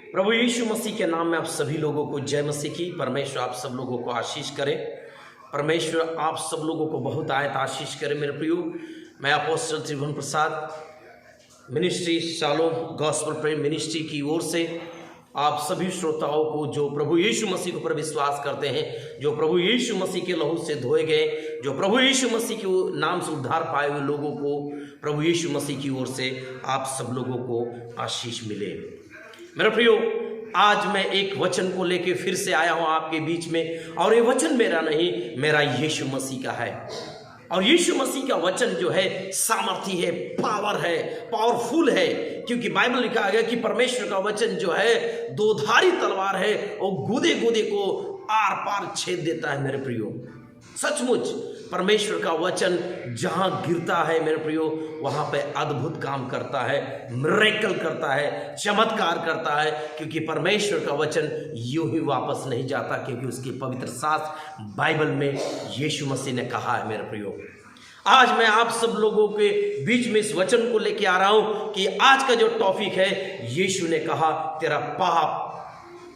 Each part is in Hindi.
प्रभु यीशु मसीह के नाम में आप सभी लोगों को जय मसीह की। परमेश्वर आप सब लोगों को आशीष करे। परमेश्वर आप सब लोगों को बहुत आयत आशीष करे। मेरे प्रियो, मैं Apostle Tribhuvan Prasad Ministry Shalom Gospel Prayer Ministry की ओर से आप सभी श्रोताओं को जो प्रभु यीशु मसीह के ऊपर विश्वास करते हैं, जो प्रभु यीशु मसीह के लहू से धोए गए, जो प्रभु यीशु मसीह के नाम से उद्धार पाए हुए लोगों को प्रभु यीशु मसीह की ओर से आप सब लोगों को आशीष मिले। मेरे प्रियो, आज मैं एक वचन को लेके फिर से आया हूं आपके बीच में, और ये वचन मेरा नहीं, मेरा यीशु मसीह का है। और यीशु मसीह का वचन जो है सामर्थी है, पावर है, पावरफुल है, क्योंकि बाइबल लिखा गया कि परमेश्वर का वचन जो है दोधारी तलवार है और गूदे गूदे को आर पार छेद देता है। मेरे प्रियो, सचमुच परमेश्वर का वचन जहां गिरता है मेरे प्रियो, वहां पे अद्भुत काम करता है, मिरेकल करता है, चमत्कार करता है, क्योंकि परमेश्वर का वचन यूं ही वापस नहीं जाता, क्योंकि उसकी पवित्र शास्त्र बाइबल में यीशु मसीह ने कहा है। मेरे प्रियो, आज मैं आप सब लोगों के बीच में इस वचन को लेके आ रहा हूं कि आज का जो टॉपिक है, यीशु ने कहा तेरा पाप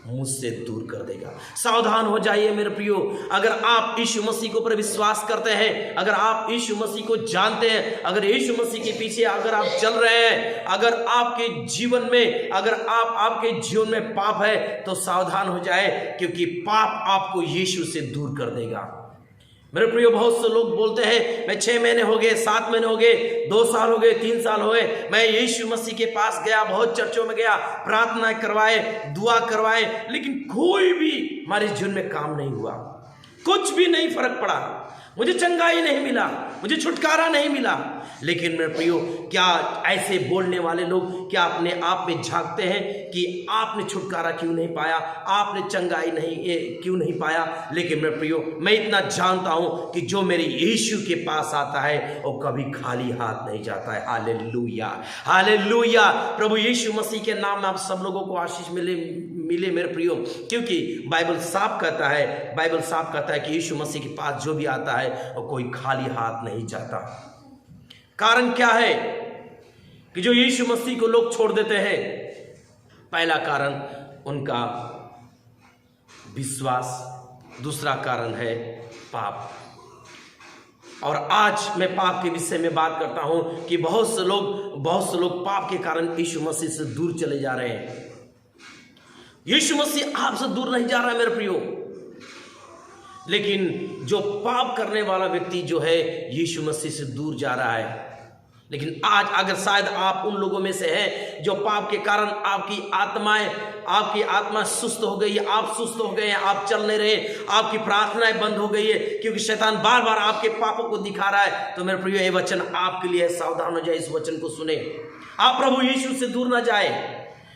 मुझसे दूर कर देगा। सावधान हो जाइए मेरे प्रियो, अगर आप यीशु मसीह के ऊपर विश्वास करते हैं, अगर आप यीशु मसीह को जानते हैं, अगर यीशु मसीह के पीछे अगर आप चल रहे हैं, अगर आपके जीवन में आपके जीवन में पाप है, तो सावधान हो जाए, क्योंकि पाप आपको यीशु से दूर कर देगा। मेरे प्रियो, बहुत से लोग बोलते हैं मैं 6 महीने हो गए, 7 महीने हो गए, 2 साल हो गए, 3 साल हो गए, मैं यीशु मसीह के पास गया, बहुत चर्चों में गया, प्रार्थना करवाए, दुआ करवाए, लेकिन कोई भी हमारे जीवन में काम नहीं हुआ, कुछ भी नहीं फर्क पड़ा, मुझे चंगाई नहीं मिला, मुझे छुटकारा नहीं मिला। लेकिन मेरे प्रियो, क्या ऐसे बोलने वाले लोग क्या अपने आप में झांकते हैं कि आपने छुटकारा क्यों नहीं पाया, आपने चंगाई क्यों नहीं पाया? लेकिन मेरे प्रियो, मैं इतना जानता हूं कि जो मेरे यीशु के पास आता है वो कभी खाली हाथ नहीं जाता है। Hallelujah, hallelujah. प्रभु यीशु मसीह के नाम में आप सब लोगों को आशीष मिले मेरे प्रियो, क्योंकि बाइबल साफ कहता है कि यीशु मसीह के पास जो भी आता है वो कोई खाली हाथ नहीं जाता। कारण क्या है कि जो यीशु मसीह को लोग छोड़ देते हैं? पहला कारण उनका विश्वास, दूसरा कारण है पाप। और आज मैं पाप के विषय में बात करता हूं कि बहुत से लोग पाप के कारण यीशु मसीह से दूर चले जा रहे हैं। यीशु मसीह आपसे दूर नहीं जा रहा है मेरे प्रियो, लेकिन जो पाप करने वाला व्यक्ति जो है यीशु मसीह से दूर जा रहा है। लेकिन आज अगर शायद आप उन लोगों में से हैं जो पाप के कारण आपकी आत्मा सुस्त हो गई है, आप सुस्त हो गए हैं, आप चल नहीं रहे, आपकी प्रार्थनाएं बंद हो गई है, क्योंकि शैतान बार बार आपके पापों को दिखा रहा है। तो मेरे प्रिय, ये वचन आपके लिए है, सावधान हो जाए, इस वचन को सुने। आप प्रभु यीशु से दूर ना जाए,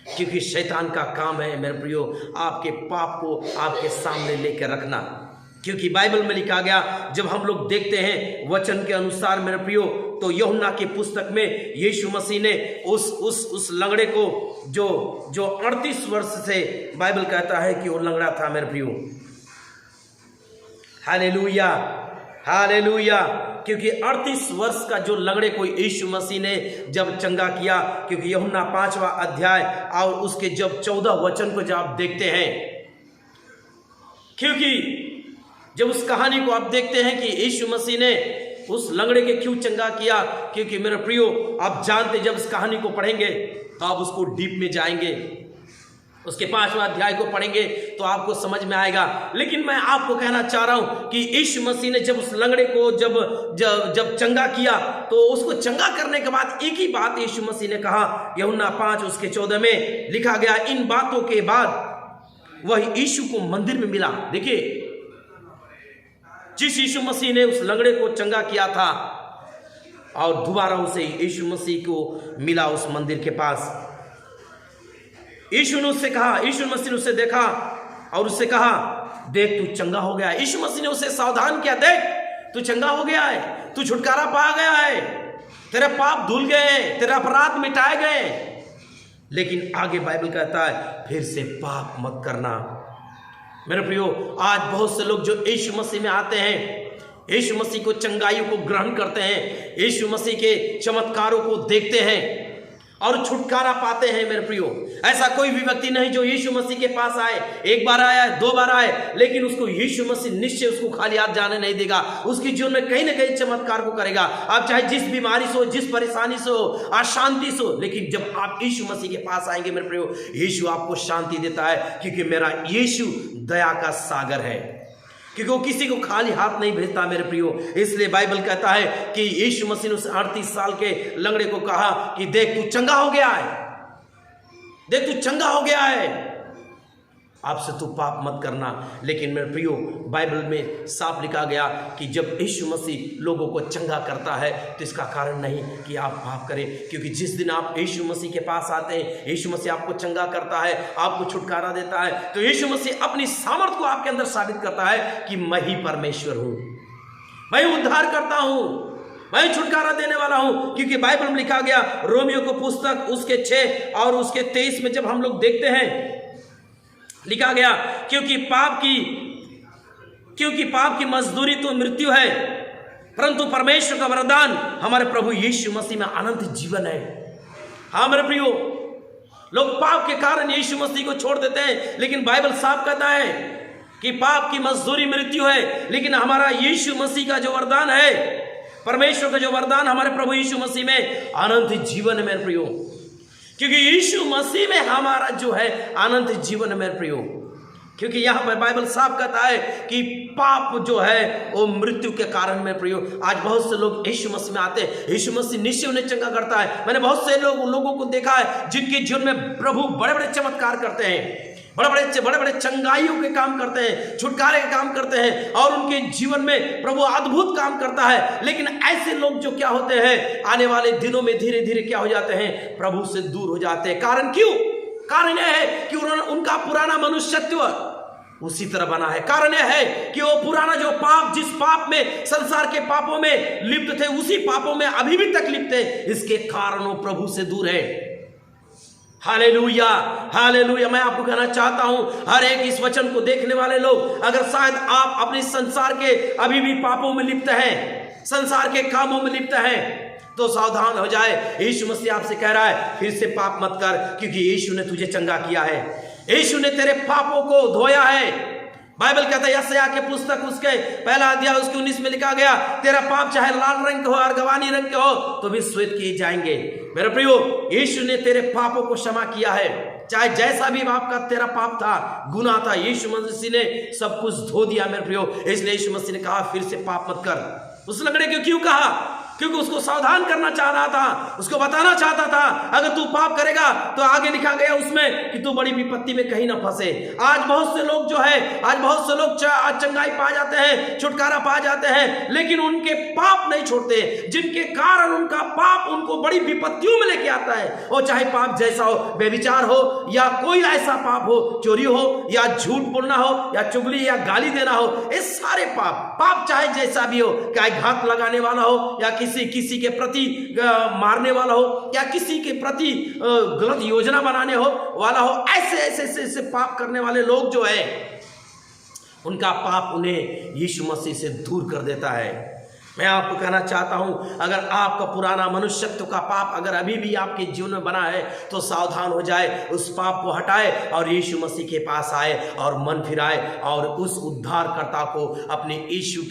क्योंकि शैतान का काम है मेरे प्रियो आपके पाप को आपके सामने लेकर रखना। क्योंकि बाइबल में लिखा गया, जब हम लोग देखते हैं वचन के अनुसार मेरे प्रियो, तो यूहन्ना की पुस्तक में यीशु मसीह ने उस लंगड़े को जो 38 वर्ष से बाइबल कहता है कि वो लंगड़ा था मेरे प्रियो। Hallelujah, hallelujah. क्योंकि 38 वर्ष का जो लंगड़े को यीशु मसीह ने जब चंगा किया, क्योंकि यूहन्ना 5वां अध्याय और उसके जब 14 वचन को जब आप देखते हैं, क्योंकि जब उस कहानी को आप देखते हैं कि यीशु मसीह ने उस लंगड़े के क्यों चंगा किया, क्योंकि मेरे प्रियो आप जानते, जब इस कहानी को पढ़ेंगे तो आप उसको डीप में जाएंगे, उसके 5वां अध्याय को पढ़ेंगे तो आपको समझ में आएगा। लेकिन मैं आपको कहना चाह रहा हूं कि यीशु मसीह ने जब उस लंगड़े को जब चंगा किया, तो उसको चंगा करने के बाद एक ही बात यीशु मसीह ने कहा। यूहन्ना 5 उसके 14 में लिखा गया, इन बातों के बाद वह यीशु को मंदिर में मिला। देखिए, जिस यीशु मसीह ने उस लंगड़े को चंगा किया था, और दोबारा उसे यीशु मसीह को मिला उस मंदिर के पास। यीशु मसीह ने उसे देखा और उससे कहा, देख तू चंगा हो गया है। यीशु मसीह ने उसे सावधान किया, देख तू चंगा हो गया है, तू छुटकारा पा गया है, तेरे पाप धुल गए, तेरे अपराध मिटाए गए। लेकिन आगे बाइबल कहता है, फिर से पाप मत करना। मेरे प्रियो, आज बहुत से लोग जो यीशु मसीह में आते हैं, यीशु मसीह को चंगाइयों को ग्रहण करते हैं, यीशु मसीह के चमत्कारों को देखते हैं, और छुटकारा पाते हैं मेरे प्रियो। ऐसा कोई भी व्यक्ति नहीं जो यीशु मसीह के पास आए, एक बार आया, दो बार आए, लेकिन उसको यीशु मसीह निश्चय उसको खाली हाथ जाने नहीं देगा। उसके जीवन में कहीं ना कहीं चमत्कार को करेगा। आप चाहे जिस बीमारी से हो, जिस परेशानी से हो, अशांति से हो, लेकिन जब आप यीशु मसीह के पास आएंगे मेरे प्रियो, यीशु आपको शांति देता है, क्योंकि मेरा यीशु दया का सागर है, क्योंकि वो किसी को खाली हाथ नहीं भेजता मेरे प्रियो। इसलिए बाइबल कहता है कि यीशु मसीह ने उस 38 साल के लंगड़े को कहा कि देख तू चंगा हो गया है, देख तू चंगा हो गया है, आपसे तू पाप मत करना। लेकिन मेरे प्रियो, बाइबल में साफ लिखा गया कि जब यीशु मसीह लोगों को चंगा करता है तो इसका कारण नहीं कि आप पाप करें, क्योंकि जिस दिन आप यीशु मसीह के पास आते हैं, यीशु मसीह आपको चंगा करता है, आपको छुटकारा देता है, तो यीशु मसीह अपनी सामर्थ को आपके अंदर साबित करता है कि मैं ही परमेश्वर हूं, मैं उद्धार करता हूं, मैं छुटकारा देने वाला हूं। क्योंकि बाइबल में लिखा गया, रोमियो को पुस्तक उसके 6 और उसके 23 में जब हम लोग देखते हैं, लिखा गया क्योंकि पाप की मजदूरी तो मृत्यु है, परंतु परमेश्वर का वरदान हमारे प्रभु यीशु मसीह में अनंत जीवन है। हाँ मेरे प्रियो, लोग पाप के कारण यीशु मसीह को छोड़ देते हैं, लेकिन बाइबल साफ कहता है कि पाप की मजदूरी मृत्यु है, लेकिन हमारा यीशु मसीह का जो वरदान है, परमेश्वर का जो वरदान हमारे प्रभु यीशु मसीह में अनंत जीवन है मेरे प्रियो। क्योंकि यीशु मसीह में हमारा जो है अनंत जीवन है मेरे प्रियो। क्योंकि यहाँ पर बाइबल साफ कहता है कि पाप जो है वो मृत्यु के कारण मेरे प्रियो। आज बहुत से लोग यीशु मसीह में आते हैं, यीशु मसीह निश्चय उन्हें चंगा करता है। मैंने बहुत से लोगों को देखा है जिनके जीवन में प्रभु बड़े बड़े चमत्कार करते हैं, बड़े बड़े चंगाइयों के काम करते हैं, छुटकारे के काम करते हैं, और उनके जीवन में प्रभु अद्भुत काम करता है। लेकिन ऐसे लोग जो क्या होते हैं, आने वाले दिनों में धीरे धीरे क्या हो जाते हैं, प्रभु से दूर हो जाते हैं। कारण क्यों? कारण यह है कि उनका पुराना मनुष्यत्व उसी तरह बना है। कारण यह है कि वो पुराना जो पाप, जिस पाप में, संसार के पापों में लिप्त थे, उसी पापों में अभी भी तक लिप्त है। इसके कारण वो प्रभु से दूर है। Hallelujah, hallelujah. मैं आपको कहना चाहता हूं, हर एक इस वचन को देखने वाले लोग, अगर शायद आप अपने संसार के अभी भी पापों में लिप्त हैं, संसार के कामों में लिप्त हैं, तो सावधान हो जाए। यीशु मसीह आपसे कह रहा है फिर से पाप मत कर, क्योंकि यीशु ने तुझे चंगा किया है, यीशु ने तेरे पापों को धोया है। बाइबल कहता है, यशायाह के पुस्तक उसके 1 अध्याय उसके 19 में लिखा गया, तेरा पाप चाहे लाल रंग के हो, अर्गवानी रंग के हो, तो भी श्वेत किए जाएंगे। मेरे प्रियो, यीशु ने तेरे पापों को क्षमा किया है। चाहे जैसा भी आपका तेरा पाप था, गुनाह था, यीशु मसीह ने सब कुछ धो दिया मेरे प्रियो। इसलिए यीशु मसीह ने कहा फिर से पाप मत कर। उस लंगड़े को क्यों कहा? क्योंकि उसको सावधान करना चाह रहा था, उसको बताना चाहता था अगर तू पाप करेगा तो आगे लिखा गया उसमें कि तू बड़ी विपत्ति में कहीं ना फंसे। आज बहुत से लोग जो है, आज बहुत से लोग चंगाई पा जाते हैं, छुटकारा पा जाते हैं, लेकिन उनके पाप नहीं छोड़ते, जिनके कारण उनका पाप उनको बड़ी विपत्तियों में लेके आता है। और चाहे पाप जैसा हो, बेविचार हो या कोई ऐसा पाप हो, चोरी हो या झूठ बोलना हो या चुगली या गाली देना हो, ये सारे पाप चाहे जैसा भी हो, चाहे घात लगाने वाला हो या किसी के प्रति मारने वाला हो या किसी के प्रति गलत योजना बनाने वाला हो, ऐसे पाप करने वाले लोग जो है, उनका पाप उन्हें यीशु मसीह से दूर कर देता है। मैं आपको कहना चाहता हूं, अगर आपका पुराना मनुष्यत्व का पाप अगर अभी भी आपके जीवन में बना है, तो सावधान हो जाए, उस पाप को हटाए और यीशु मसीह के पास आए और मन फिराए और उस उद्धारकर्ता को, अपने यीशु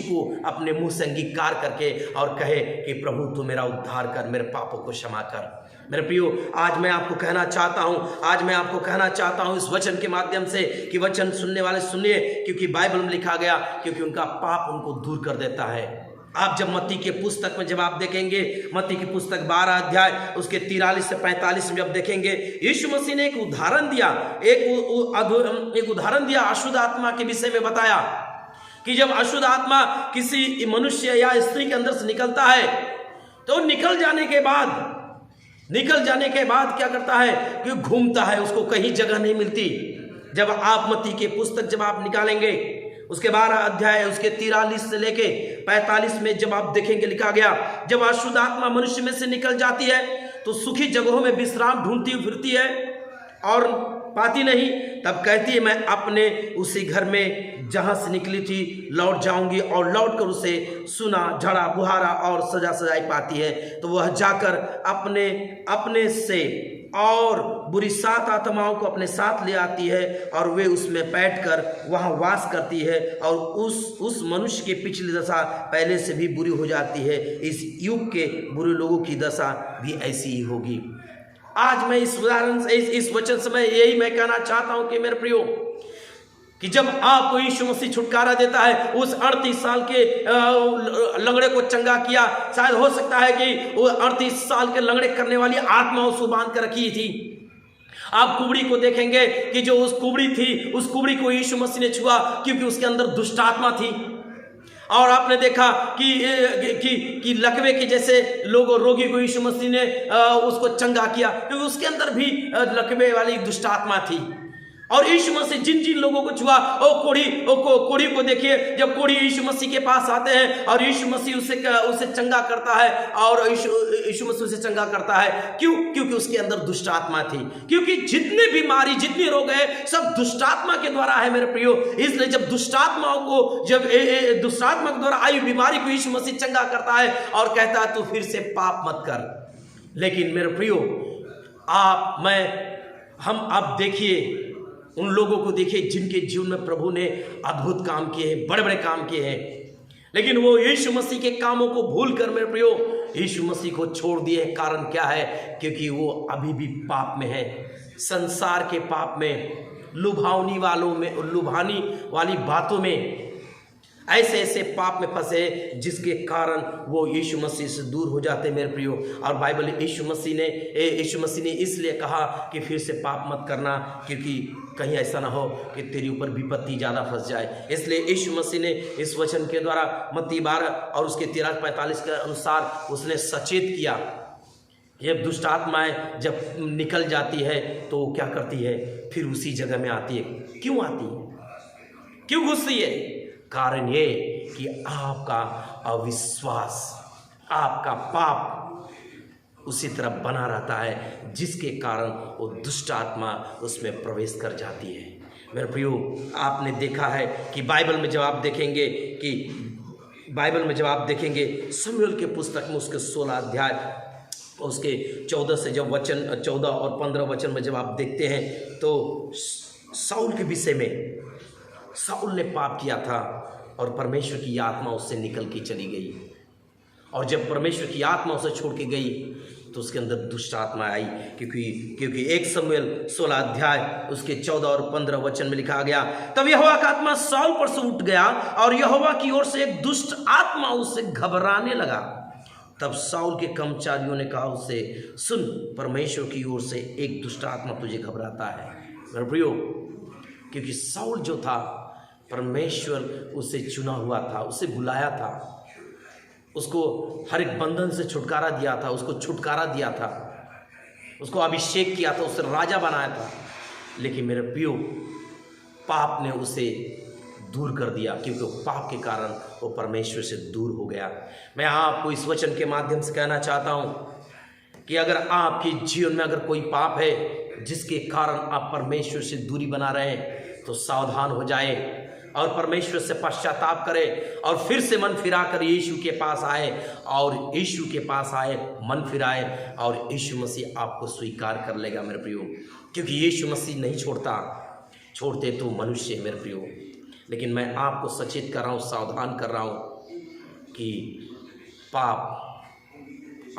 को अपने मुंह से अंगीकार करके और कहे कि प्रभु तू मेरा उद्धार कर, मेरे पापों को क्षमा कर। मेरे प्रियो, आज मैं आपको कहना चाहता हूं इस वचन के माध्यम से कि वचन सुनने वाले सुनिए, क्योंकि बाइबल में लिखा गया, क्योंकि उनका पाप उनको दूर कर देता है। आप जब मत्ती के पुस्तक में जब आप देखेंगे, मत्ती की पुस्तक 12 अध्याय उसके 43 से 45 में जब देखेंगे, यीशु मसीह ने एक उदाहरण दिया, अशुद्ध आत्मा के विषय में बताया कि जब अशुद्ध आत्मा किसी मनुष्य या स्त्री के अंदर से निकलता है, तो निकल जाने के बाद क्या करता है कि घूमता है, उसको कहीं जगह नहीं मिलती। जब आप मत्ती के पुस्तक जब आप निकालेंगे, उसके 12 अध्याय उसके 43 से लेके 45 में जब आप देखेंगे, लिखा गया, जब अशुद्ध आत्मा मनुष्य में से निकल जाती है तो सुखी जगहों में विश्राम ढूंढती फिरती है और पाती नहीं, तब कहती है मैं अपने उसी घर में जहाँ से निकली थी लौट जाऊंगी, और लौट कर उसे सुना, झड़ा, बुहारा और सजा सजाई पाती है। तो वह जाकर अपने से और बुरी 7 आत्माओं को अपने साथ ले आती है, और वे उसमें बैठकर वहाँ वास करती है, और उस मनुष्य की पिछली दशा पहले से भी बुरी हो जाती है। इस युग के बुरे लोगों की दशा भी ऐसी ही होगी। आज मैं इस उदाहरण से, इस वचन से मैं यही मैं कहना चाहता हूं कि मेरे प्रियो, कि जब आपको यीशु मसीह छुटकारा देता है, उस 38 साल के लंगड़े को चंगा किया, शायद हो सकता है कि वो 38 साल के लंगड़े करने वाली आत्मा उसको बांध कर रखी थी। आप कुबड़ी को देखेंगे कि जो उस कुबड़ी थी, उस कुबड़ी को यीशु मसीह ने छुआ क्योंकि उसके अंदर दुष्ट आत्मा थी। और आपने देखा कि लकवे के जैसे रोगी को यीशु मसीह ने उसको चंगा किया क्योंकि उसके अंदर भी लकवे वाली दुष्ट आत्मा थी। और यीशु मसीह जिन जिन लोगों को छुआ, कोढ़ी को देखिए, जब कोढ़ी यीशु मसीह के पास आते हैं और यीशु मसीह उसे चंगा करता है, और यीशु मसीह उसे चंगा करता है। क्यों? क्योंकि उसके अंदर दुष्ट आत्मा थी। क्योंकि जितने बीमारी, जितने रोग है, सब दुष्ट आत्मा के द्वारा है मेरे प्रियो। इसलिए जब दुष्ट आत्मा के द्वारा आई बीमारी को यीशु मसीह चंगा करता है और कहता है तू फिर से पाप मत कर। लेकिन मेरे प्रियो, आप देखिए, उन लोगों को देखिए जिनके जीवन में प्रभु ने अद्भुत काम किए हैं, बड़े बड़े काम किए हैं, लेकिन वो यीशु मसीह के कामों को भूलकर मेरे प्रियो यीशु मसीह को छोड़ दिए। कारण क्या है? क्योंकि वो अभी भी पाप में है, संसार के पाप में, लुभावनी वाली बातों में, ऐसे पाप में फंसे जिसके कारण वो यीशु मसीह से दूर हो जाते मेरे प्रियो। और बाइबल यीशु मसीह ने इसलिए कहा कि फिर से पाप मत करना, क्योंकि कहीं ऐसा ना हो कि तेरी ऊपर विपत्ति ज़्यादा फंस जाए। इसलिए यीशु मसीह ने इस वचन के द्वारा मत्ती 12 और उसके 13-45 के अनुसार उसने सचेत किया। ये दुष्ट आत्माएं जब निकल जाती है तो क्या करती है? फिर उसी जगह में आती है। क्यों आती है? क्यों घुसती है? कारण ये कि आपका अविश्वास, आपका पाप उसी तरह बना रहता है, जिसके कारण वो दुष्ट आत्मा उसमें प्रवेश कर जाती है। मेरे प्रियो, आपने देखा है कि बाइबल में जब आप देखेंगे शमूएल के पुस्तक में उसके 16 अध्याय उसके 14 से जब 14 और 15 वचन में जब आप देखते हैं तो शाऊल के विषय में, शाऊल ने पाप किया था और परमेश्वर की आत्मा उससे निकल के चली गई, और जब परमेश्वर की आत्मा उसे छोड़ के गई तो उसके अंदर दुष्ट आत्मा आई। क्योंकि 1 शमूएल 16 अध्याय उसके 14 और 15 वचन में लिखा गया, तब यहोवा का आत्मा शाऊल पर से उठ गया और यहोवा की ओर से एक दुष्ट आत्मा उससे घबराने लगा। तब शाऊल के कर्मचारियों ने कहा उससे, सुन, परमेश्वर की ओर से एक दुष्ट आत्मा तुझे घबराता है। मेरे प्रियो, क्योंकि शाऊल जो था, परमेश्वर उसे चुना हुआ था, उसे बुलाया था, उसको हर एक बंधन से छुटकारा दिया था, उसको छुटकारा दिया था, उसको अभिषेक किया था, उसे राजा बनाया था। लेकिन मेरे प्रियो, पाप ने उसे दूर कर दिया, क्योंकि पाप के कारण वो परमेश्वर से दूर हो गया। मैं आपको इस वचन के माध्यम से कहना चाहता हूँ कि अगर आपके जीवन में अगर कोई पाप है जिसके कारण आप परमेश्वर से दूरी बना रहे हैं, तो सावधान हो जाए और परमेश्वर से पश्चाताप करे और फिर से मन फिराकर यीशु के पास आए, और यीशु के पास आए, मन फिराए, और यीशु मसीह आपको स्वीकार कर लेगा मेरे प्रियो। क्योंकि यीशु मसीह नहीं छोड़ते तो मनुष्य मेरे प्रियो। लेकिन मैं आपको सचेत कर रहा हूँ, सावधान कर रहा हूँ कि पाप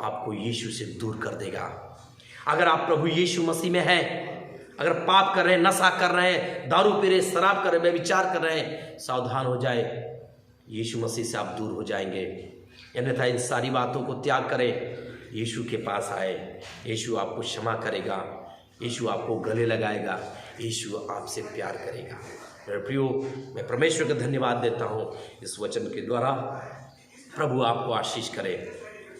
आपको यीशु से दूर कर देगा। अगर आप प्रभु यीशु मसीह में हैं, अगर पाप कर रहे हैं, नशा कर रहे हैं, दारू पी रहे, शराब कर रहे, व्यभिचार कर रहे हैं, सावधान हो जाए, यीशु मसीह से आप दूर हो जाएंगे। अन्यथा इन सारी बातों को त्याग करें, यीशु के पास आए, यीशु आपको क्षमा करेगा, यीशु आपको गले लगाएगा, यीशु आपसे प्यार करेगा। मेरे प्रियो, मैं परमेश्वर का धन्यवाद देता हूँ इस वचन के द्वारा। प्रभु आपको आशीष करे।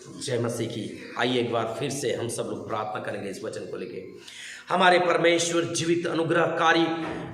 जय मसीह की। आइए एक बार फिर से हम सब लोग प्रार्थना करेंगे इस वचन को लेके। हमारे परमेश्वर जीवित अनुग्रहकारी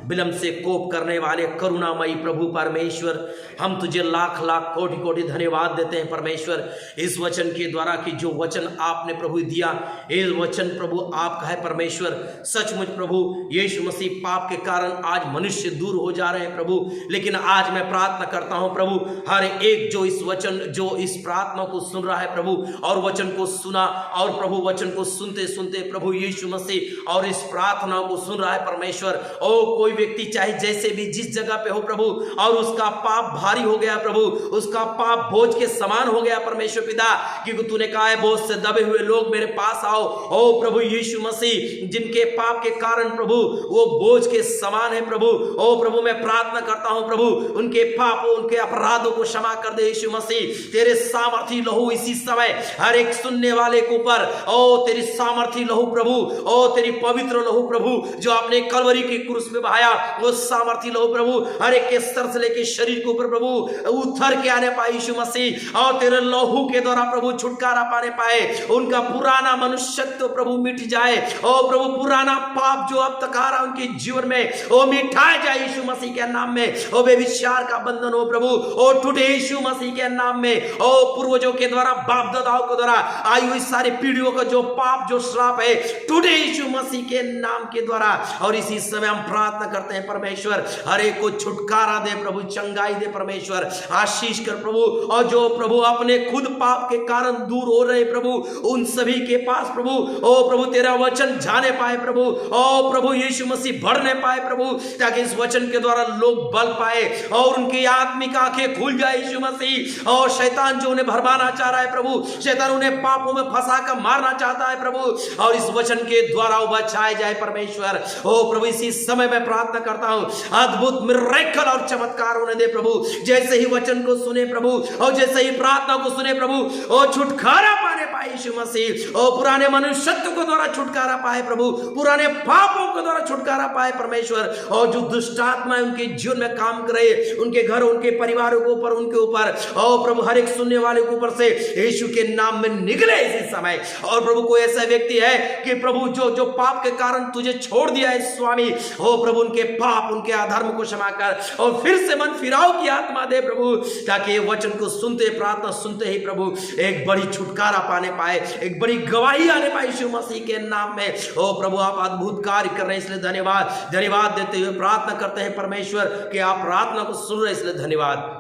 विलंब से कोप करने वाले करुणामयी प्रभु परमेश्वर, हम तुझे लाख लाख कोटि कोटि धन्यवाद देते हैं परमेश्वर, इस वचन के द्वारा कि जो वचन आपने प्रभु दिया, ये वचन प्रभु आपका है परमेश्वर। सचमुच प्रभु यीशु मसीह पाप के कारण आज मनुष्य दूर हो जा रहे हैं प्रभु, लेकिन आज मैं प्रार्थना करता हूं प्रभु, हर एक जो इस वचन जो इस प्रार्थना को सुन रहा है प्रभु, और वचन को सुना और प्रभु वचन को सुनते सुनते प्रभु यीशु मसीह और इस प्रार्थना को सुन रहा है परमेश्वर। ओ कोई व्यक्ति चाहे जैसे भी जिस जगह पे हो प्रभु, और उसका पाप भारी हो गया प्रभु, उसका पाप बोझ के समान हो गया परमेश्वर पिता, क्योंकि तूने कहा है बोझ से दबे हुए लोग मेरे पास आओ। ओ प्रभु यीशु मसीह, जिनके पाप के कारण प्रभु वो बोझ के समान है प्रभु, ओ प्रभु मैं प्रार्थना करता हूं प्रभु, उनके पापों उनके अपराधों को क्षमा कर दे यीशु मसीह। तेरे सामर्थी लहू इसी समय हर एक सुनने वाले के ऊपर, ओ तेरी सामर्थी लहू प्रभु, ओ तेरी पवित्र लहू प्रभु जो आपने कलवरी के क्रूस में बहाया, वो सामर्थी लहू प्रभु हर एक के सर से लेके शरीर के ऊपर प्रभु उतर के आने पाए यीशु मसीह, और तेरे लहू के द्वारा प्रभु छुटकारा पाने पाए, उनका पुराना मनुष्यत्व प्रभु मिट जाए। ओ प्रभु पुराना पाप जो अब तक आ रहा उनके जीवन में वो मिटाया जाए यीशु मसीह के नाम में। ओ बेविचार का बंधन हो प्रभु ओ टूटे यीशु मसीह के नाम में। ओ पूर्वजों के द्वारा बाप दादाओं के द्वारा आई हुई सारी पीढ़ियों का जो पाप जो श्राप है टूटे यीशु मसीह के नाम के द्वारा। और इसी समय हम प्रार्थना करते हैं परमेश्वर, हर एक को छुटकारा दे प्रभु, चंगाई दे परमेश्वर, आशीष कर प्रभु। और जो प्रभु अपने खुद पाप के कारण दूर हो रहे प्रभु, उन सभी के पास प्रभु ओ प्रभु तेरा वचन जाने पाए प्रभु, ओ प्रभु यीशु मसीह बढ़ने पाए प्रभु, ताकि इस वचन के द्वारा लोग बल पाए और उनकी आत्मिक आंखें खुल जाए यीशु मसीह। और शैतान जो उन्हें भरमाना चाह रहा है प्रभु, शैतान उन्हें पापों में फंसा कर मारना चाहता है प्रभु, और इस वचन के द्वारा वो बचाए जाए परमेश्वर। ओ प्रभु इसी समय मैं प्रार्थना करता हूं, अद्भुत मिरेकल और चमत्कार होने दे प्रभु, जैसे ही वचन को सुने प्रभु और जैसे ही प्रार्थना को सुने प्रभु, ओ छुटकारा पाने पाए यीशु मसीह। ओ पुराने मनुष्यत्व को द्वारा छुटकारा पाए प्रभु, पुराने पापों के द्वारा छुटकारा पाए परमेश्वर। और जो दुष्ट आत्माएं उनके जीवन में काम करे, उनके घर उनके परिवारों के ऊपर उनके ऊपर, ओ प्रभु हर एक सुनने वाले के ऊपर से यीशु के नाम में निकले इसी समय। और प्रभु कोई ऐसा व्यक्ति है कि प्रभु जो जो पाप के कारण तुझे छोड़ दिया है स्वामी, ओ प्रभु उनके पाप उनके अधर्म को क्षमा कर और फिर से मन फिराव की आत्मा दे प्रभु, ताकि ये वचन को सुनते प्रार्थना सुनते ही प्रभु एक बड़ी छुटकारा पाने पाए, एक बड़ी गवाही आने पाए यीशु मसीह के नाम में। ओ प्रभु आप अद्भुत कार्य कर रहे हैं, इसलिए धन्यवाद। धन्यवाद देते हुए प्रार्थना करते हैं परमेश्वर कि आप प्रार्थना को सुन रहे हैं, इसलिए धन्यवाद।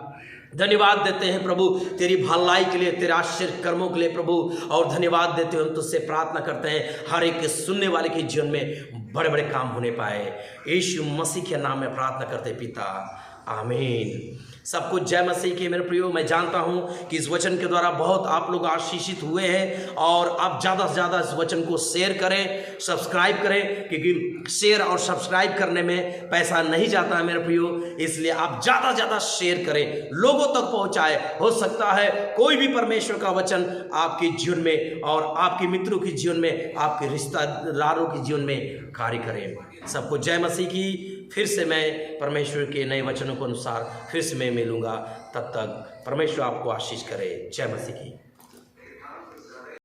धन्यवाद देते हैं प्रभु तेरी भलाई के लिए, तेरे आश्चर्य कर्मों के लिए प्रभु, और धन्यवाद देते हुए हम तुझसे प्रार्थना करते हैं हर एक सुनने वाले के जीवन में बड़े बड़े काम होने पाए। यीशु मसीह के नाम में प्रार्थना करते पिता, आमीन। सबको जय मसीह के मेरे प्रियो। मैं जानता हूं कि इस वचन के द्वारा बहुत आप लोग आशीषित हुए हैं, और आप ज़्यादा से ज़्यादा इस वचन को शेयर करें, सब्सक्राइब करें, क्योंकि शेयर और सब्सक्राइब करने में पैसा नहीं जाता है मेरे प्रियो, इसलिए आप ज़्यादा से ज़्यादा शेयर करें, लोगों तक पहुंचाए। हो सकता है कोई भी परमेश्वर का वचन आपके जीवन में और आपके मित्रों के जीवन में, आपके रिश्तेदारों के जीवन में कार्य करें। सबको जय मसीह की। फिर से मैं परमेश्वर के नए वचनों के अनुसार फिर से मैं मिलूंगा, तब तक परमेश्वर आपको आशीष करे। जय मसीह की।